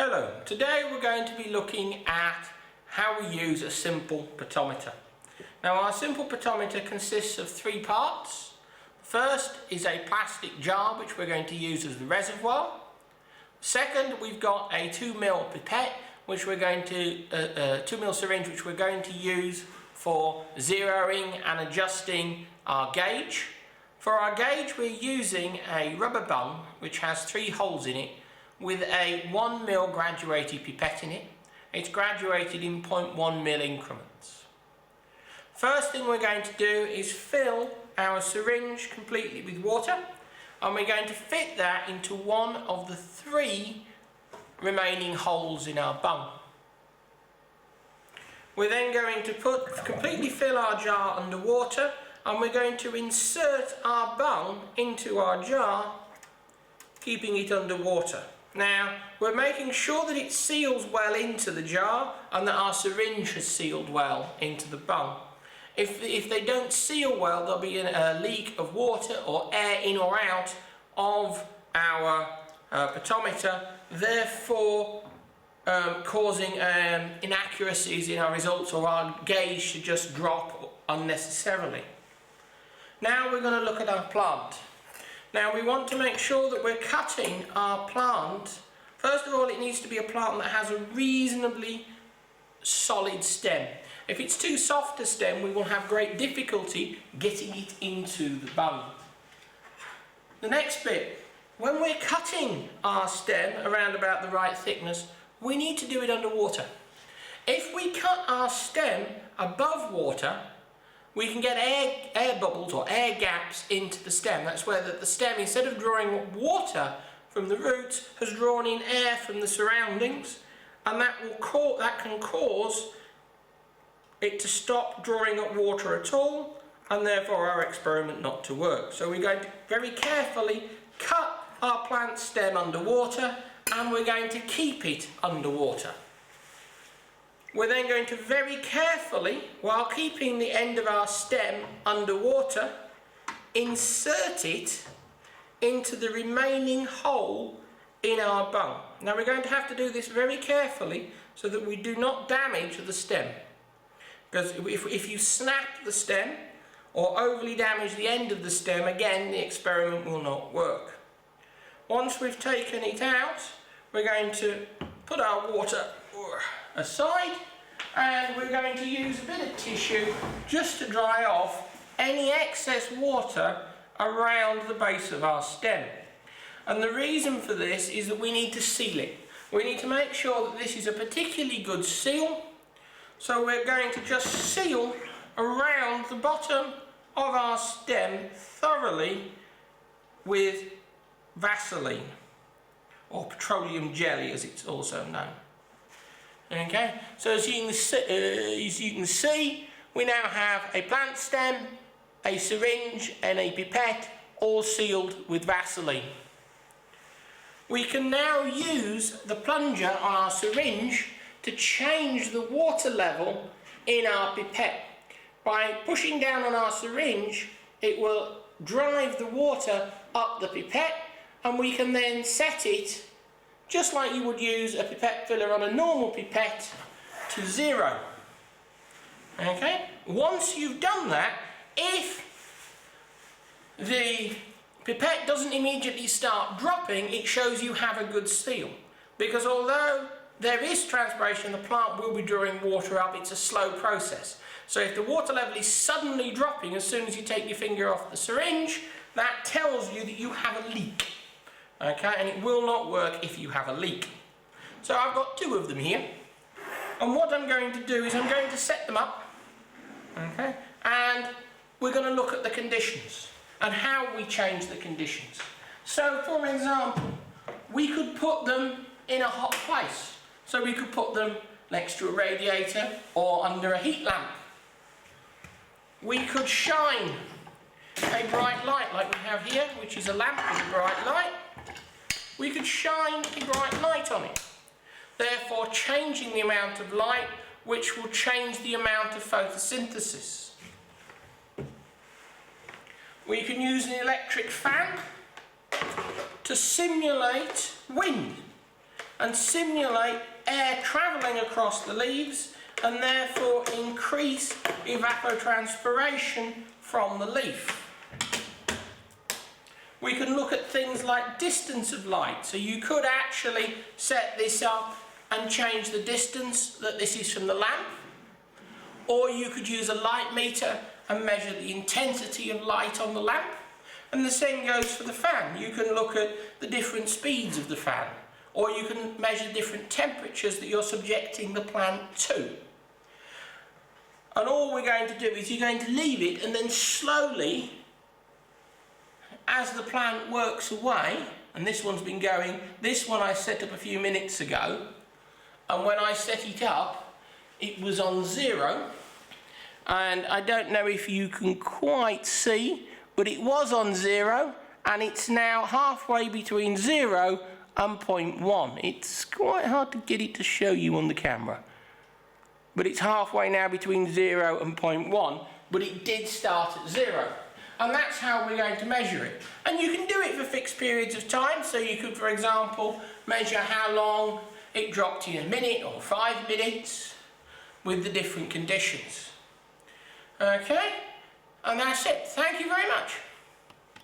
Hello, today we're going to be looking at how we use a simple potometer. Now our simple potometer consists of three parts. First is a plastic jar which we're going to use as the reservoir. Second, we've got a 2 ml pipette which we're going to, 2 ml syringe which we're going to use for zeroing and adjusting our gauge. For our gauge we're using a rubber bung which has 3 holes in it with a 1 ml graduated pipette in it. It's graduated in 0.1 ml increments. First thing we're going to do is fill our syringe completely with water, and we're going to fit that into one of the 3 remaining holes in our bung. We're then going to completely fill our jar underwater, and we're going to insert our bung into our jar, keeping it underwater. Now, we're making sure that it seals well into the jar and that our syringe has sealed well into the bung. If they don't seal well, there'll be a leak of water or air in or out of our potometer, therefore causing inaccuracies in our results, or our gauge to just drop unnecessarily. Now we're going to look at our plant. Now we want to make sure that we're cutting our plant. First of all, it needs to be a plant that has a reasonably solid stem. If it's too soft a stem, we will have great difficulty getting it into the bung. The next bit, when we're cutting our stem around about the right thickness, we need to do it underwater. If we cut our stem above water, we can get air bubbles or air gaps into the stem. That's where the stem, instead of drawing water from the roots, has drawn in air from the surroundings, and that can cause it to stop drawing up water at all, and therefore our experiment not to work. So we're going to very carefully cut our plant stem underwater, and we're going to keep it underwater. We're then going to very carefully, while keeping the end of our stem underwater, insert it into the remaining hole in our bung. Now we're going to have to do this very carefully so that we do not damage the stem. Because if you snap the stem or overly damage the end of the stem, again the experiment will not work. Once we've taken it out, we're going to put our water aside, and we're going to use a bit of tissue just to dry off any excess water around the base of our stem. And the reason for this is that we need to seal it. We need to make sure that this is a particularly good seal, so we're going to just seal around the bottom of our stem thoroughly with Vaseline, or petroleum jelly as it's also known. Okay, so as you can see, we now have a plant stem, a syringe and a pipette, all sealed with Vaseline. We can now use the plunger on our syringe to change the water level in our pipette. By pushing down on our syringe, it will drive the water up the pipette, and we can then set it, just like you would use a pipette filler on a normal pipette, to 0. Okay? Once you've done that, if the pipette doesn't immediately start dropping, it shows you have a good seal. Because although there is transpiration, the plant will be drawing water up, it's a slow process. So if the water level is suddenly dropping as soon as you take your finger off the syringe, that tells you that you have a leak. Okay, and it will not work if you have a leak. So I've got 2 of them here, and what I'm going to do is I'm going to set them up, okay, and we're going to look at the conditions and how we change the conditions. So for example, we could put them in a hot place. So we could put them next to a radiator or under a heat lamp. We could shine a bright light like we have here, which is a lamp with a bright light. We could shine a bright light on it, therefore changing the amount of light, which will change the amount of photosynthesis. We can use an electric fan to simulate wind. and simulate air travelling across the leaves and therefore increase evapotranspiration from the leaf. We can look at things like distance of light, so you could actually set this up and change the distance that this is from the lamp, or you could use a light meter and measure the intensity of light on the lamp, and the same goes for the fan. You can look at the different speeds of the fan, or you can measure different temperatures that you're subjecting the plant to. And all we're going to do is you're going to leave it, and then slowly, as the plant works away, and this one's been going, this one I set up a few minutes ago, and when I set it up, it was on 0, and I don't know if you can quite see, but it was on 0, and it's now halfway between 0 and 0.1. It's quite hard to get it to show you on the camera, but it's halfway now between 0 and 0.1, but it did start at 0. And that's how we're going to measure it. And you can do it for fixed periods of time, so you could, for example, measure how long it dropped in a minute or 5 minutes with the different conditions. Okay? And that's it. Thank you very much.